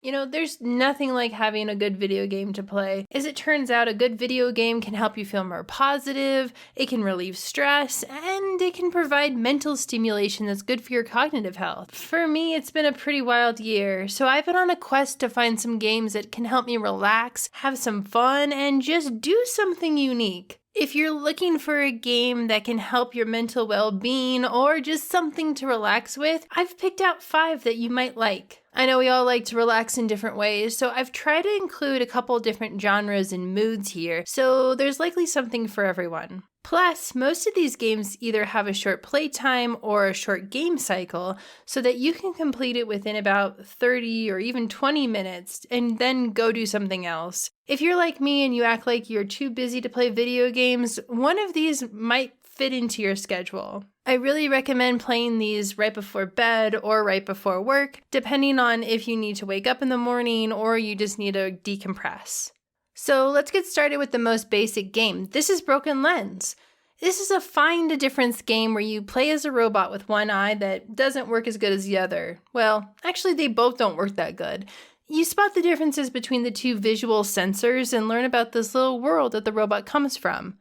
There's nothing like having a good video game to play. As it turns out, a good video game can help you feel more positive, it can relieve stress, and it can provide mental stimulation that's good for your cognitive health. For me, it's been a pretty wild year, so I've been on a quest to find some games that can help me relax, have some fun, and just do something unique. If you're looking for a game that can help your mental well-being or just something to relax with, I've picked out 5 that you might like. I know we all like to relax in different ways, so I've tried to include a couple different genres and moods here, so there's likely something for everyone. Plus, most of these games either have a short playtime or a short game cycle, so that you can complete it within about 30 or even 20 minutes and then go do something else. If you're like me and you act like you're too busy to play video games, one of these might fit into your schedule. I really recommend playing these right before bed or right before work, depending on if you need to wake up in the morning or you just need to decompress. So let's get started with the most basic game. This is Broken Lens. This is a find a difference game where you play as a robot with one eye that doesn't work as good as the other. Well, actually they both don't work that good. You spot the differences between the 2 visual sensors and learn about this little world that the robot comes from.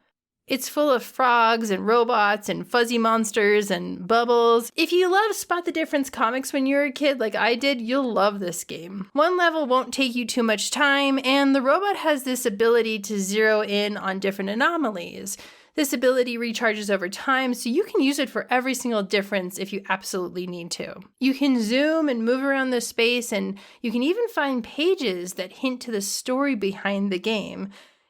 It's full of frogs and robots and fuzzy monsters and bubbles. If you love Spot the Difference comics when you were a kid like I did, you'll love this game. One level won't take you too much time, and the robot has this ability to zero in on different anomalies. This ability recharges over time, so you can use it for every single difference if you absolutely need to. You can zoom and move around the space, and you can even find pages that hint to the story behind the game.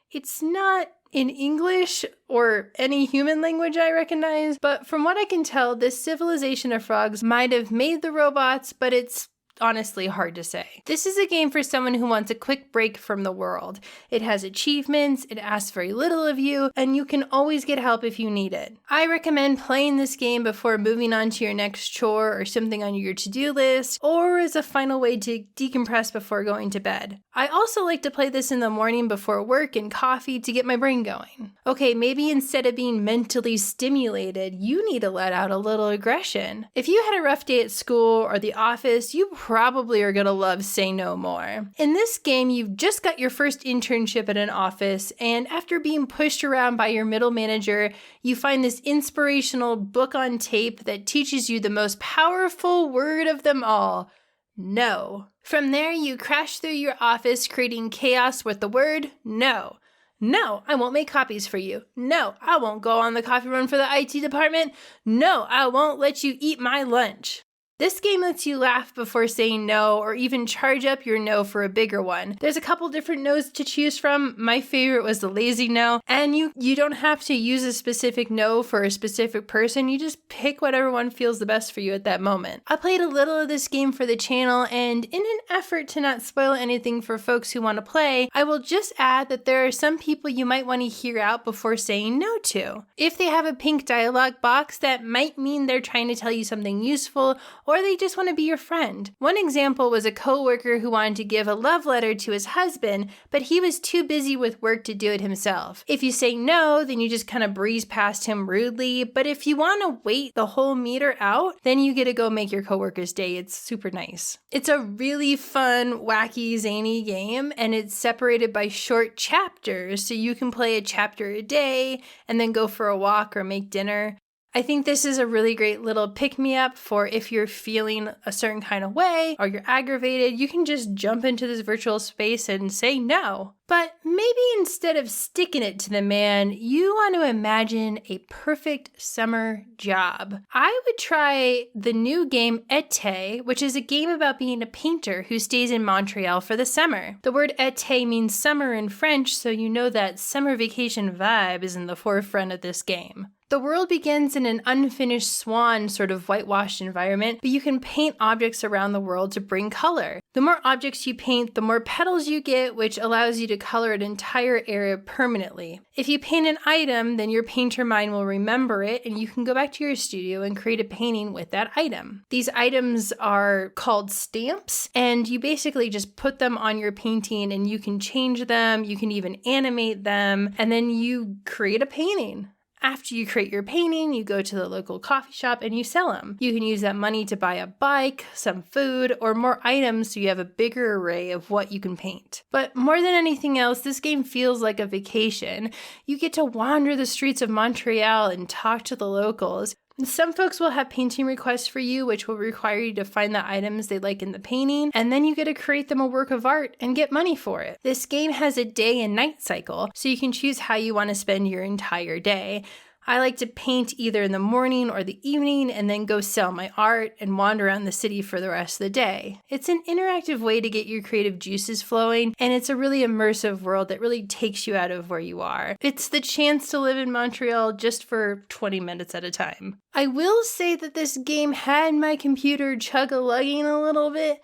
It's not in English or any human language I recognize, but from what I can tell, this civilization of frogs might have made the robots, but it's honestly hard to say. This is a game for someone who wants a quick break from the world. It has achievements, it asks very little of you, and you can always get help if you need it. I recommend playing this game before moving on to your next chore or something on your to-do list, or as a final way to decompress before going to bed. I also like to play this in the morning before work and coffee to get my brain going. Okay, maybe instead of being mentally stimulated, you need to let out a little aggression. If you had a rough day at school or the office, you probably are gonna love Say No More. In this game, you've just got your first internship at an office, and after being pushed around by your middle manager, you find this inspirational book on tape that teaches you the most powerful word of them all: no. From there, you crash through your office, creating chaos with the word no. No, I won't make copies for you. No, I won't go on the coffee run for the IT department. No, I won't let you eat my lunch. This game lets you laugh before saying no, or even charge up your no for a bigger one. There's a couple different no's to choose from. My favorite was the lazy no, and you don't have to use a specific no for a specific person. You just pick whatever one feels the best for you at that moment. I played a little of this game for the channel, and in an effort to not spoil anything for folks who want to play, I will just add that there are some people you might want to hear out before saying no to. If they have a pink dialogue box, that might mean they're trying to tell you something useful, or they just want to be your friend. One example was a coworker who wanted to give a love letter to his husband, but he was too busy with work to do it himself. If you say no, then you just kind of breeze past him rudely, but if you want to wait the whole meter out, then you get to go make your coworker's day. It's super nice. It's a really fun, wacky, zany game, and it's separated by short chapters, so you can play a chapter a day and then go for a walk or make dinner. I think this is a really great little pick-me-up for if you're feeling a certain kind of way or you're aggravated, you can just jump into this virtual space and say no. But maybe instead of sticking it to the man, you want to imagine a perfect summer job. I would try the new game Été, which is a game about being a painter who stays in Montreal for the summer. The word été means summer in French, so you know that summer vacation vibe is in the forefront of this game. The world begins in an unfinished swan sort of whitewashed environment, but you can paint objects around the world to bring color. The more objects you paint, the more petals you get, which allows you to color an entire area permanently. If you paint an item, then your painter mind will remember it, and you can go back to your studio and create a painting with that item. These items are called stamps, and you basically just put them on your painting, and you can change them, you can even animate them, and then you create a painting. After you create your painting, you go to the local coffee shop and you sell them. You can use that money to buy a bike, some food, or more items so you have a bigger array of what you can paint. But more than anything else, this game feels like a vacation. You get to wander the streets of Montreal and talk to the locals. Some folks will have painting requests for you, which will require you to find the items they like in the painting, and then you get to create them a work of art and get money for it. This game has a day and night cycle, so you can choose how you want to spend your entire day. I like to paint either in the morning or the evening and then go sell my art and wander around the city for the rest of the day. It's an interactive way to get your creative juices flowing, and it's a really immersive world that really takes you out of where you are. It's the chance to live in Montreal just for 20 minutes at a time. I will say that this game had my computer chug-a-lugging a little bit,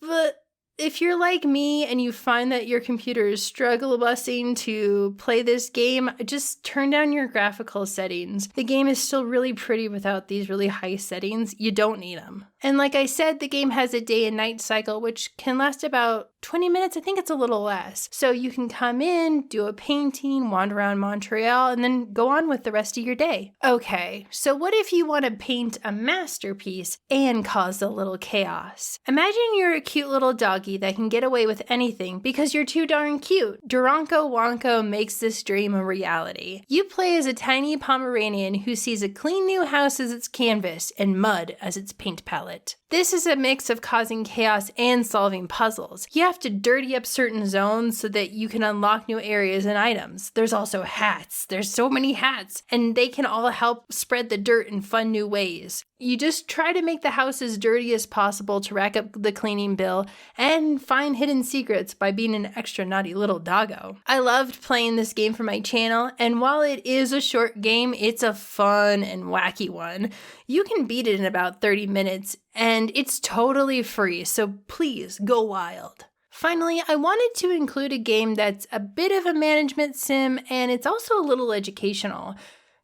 but if you're like me and you find that your computer is struggle busing to play this game, just turn down your graphical settings. The game is still really pretty without these really high settings. You don't need them. And like I said, the game has a day and night cycle, which can last about 20 minutes. I think it's a little less. So you can come in, do a painting, wander around Montreal, and then go on with the rest of your day. Okay, so what if you want to paint a masterpiece and cause a little chaos? Imagine you're a cute little doggy that can get away with anything because you're too darn cute. Doronko Wanko makes this dream a reality. You play as a tiny Pomeranian who sees a clean new house as its canvas and mud as its paint palette. This is a mix of causing chaos and solving puzzles. You have to dirty up certain zones so that you can unlock new areas and items. There's also hats. There's so many hats, and they can all help spread the dirt in fun new ways. You just try to make the house as dirty as possible to rack up the cleaning bill and find hidden secrets by being an extra naughty little doggo. I loved playing this game for my channel, and while it is a short game, it's a fun and wacky one. You can beat it in about 30 minutes, and it's totally free, so please go wild. Finally, I wanted to include a game that's a bit of a management sim, and it's also a little educational.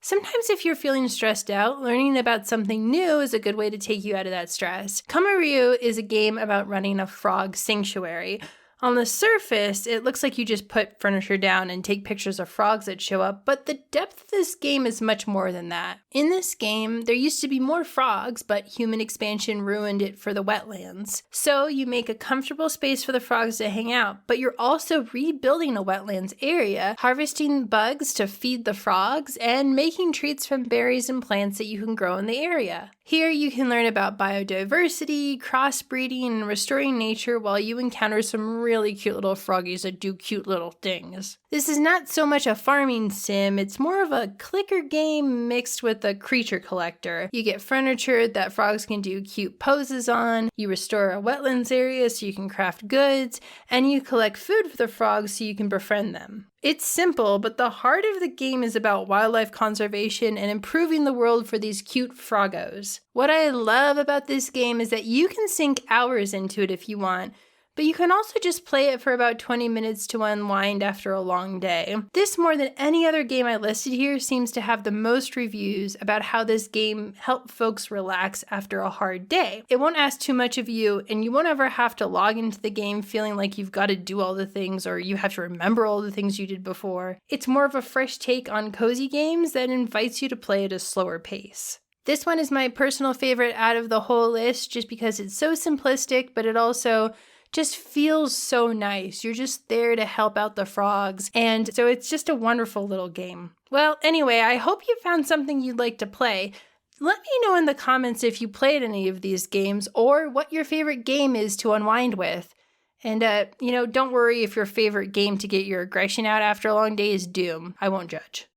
Sometimes if you're feeling stressed out, learning about something new is a good way to take you out of that stress. Kamaeru is a game about running a frog sanctuary. On the surface, it looks like you just put furniture down and take pictures of frogs that show up, but the depth of this game is much more than that. In this game, there used to be more frogs, but human expansion ruined it for the wetlands. So you make a comfortable space for the frogs to hang out, but you're also rebuilding a wetlands area, harvesting bugs to feed the frogs, and making treats from berries and plants that you can grow in the area. Here you can learn about biodiversity, crossbreeding, and restoring nature while you encounter some really cute little froggies that do cute little things. This is not so much a farming sim, it's more of a clicker game mixed with a creature collector. You get furniture that frogs can do cute poses on, you restore a wetlands area so you can craft goods, and you collect food for the frogs so you can befriend them. It's simple, but the heart of the game is about wildlife conservation and improving the world for these cute froggos. What I love about this game is that you can sink hours into it if you want, but you can also just play it for about 20 minutes to unwind after a long day. This, more than any other game I listed here, seems to have the most reviews about how this game helped folks relax after a hard day. It won't ask too much of you, and you won't ever have to log into the game feeling like you've got to do all the things or you have to remember all the things you did before. It's more of a fresh take on cozy games that invites you to play at a slower pace. This one is my personal favorite out of the whole list just because it's so simplistic, but it also just feels so nice. You're just there to help out the frogs, and so it's just a wonderful little game. Well, anyway, I hope you found something you'd like to play. Let me know in the comments if you played any of these games or what your favorite game is to unwind with. And, don't worry if your favorite game to get your aggression out after a long day is Doom. I won't judge.